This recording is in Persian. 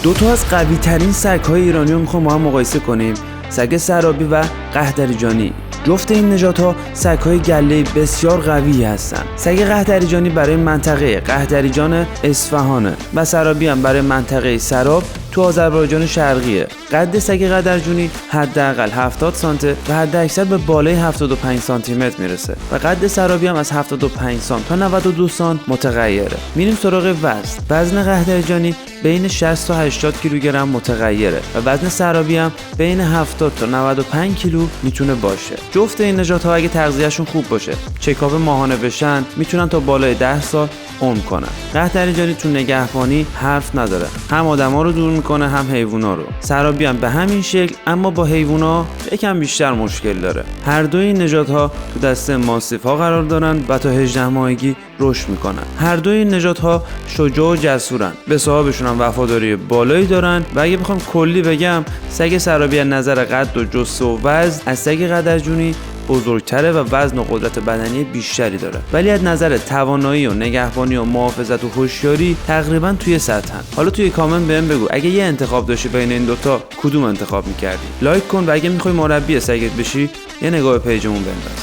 دو تا از قوی ترین سگ‌های ایرانی رو میخوام با هم مقایسه کنیم، سگ سرابی و قهدریجانی. جفت این نژادها سگ‌های گله‌ای بسیار قوی هستند. سگ قهدریجانی برای منطقه قهدریجان اصفهانه و سرابی هم برای منطقه سراب تو آذربایجان شرقیه. قد سگ قهدریجانی حداقل 70 سانته و حداکثر به بالای 75 سانتی متر میرسه و قد سرابی هم از 75 سانت تا 92 سانت متغیره. میریم سراغ وزن قهدریجانی بین 60 تا 80 کیلوگرم متغیره و وزن سرابی هم بین 70 تا 95 کیلو میتونه باشه. جفت این نژادها اگه تغذیه‌شون خوب باشه، چکاپ ماهانه بشن، میتونن تا بالای 10 سال عمر کنن. قهدریجانی تو نگهبانی حرف نداره، هم آدما رو دور میکنه هم حیوونا رو. سرابی هم به همین شکل، اما با حیوونا یکم بیشتر مشکل داره. هر دوی این نژادها تو دسته ماستیف‌ها قرار دارن و تا 18 ماهگی رشد میکنن. هر دوی این نژادها شجاع و جسورن، به صاحبشون هم وفاداری بالایی دارن و اگه بخوام کلی بگم، سگ سرابی از نظر قد و جثه و وزن از سگ قهدریجانی بزرگتره و وزن و قدرت بدنی بیشتری داره، ولی از نظر توانایی و نگهبانی و محافظت و هوشیاری تقریبا توی سطحن. حالا توی کامنت بهم بگو اگه یه انتخاب داشتی بین این دوتا کدوم انتخاب میکردی؟ لایک کن و اگه میخوای مربی سگت بشی یه نگاه به پیجمون بنداز.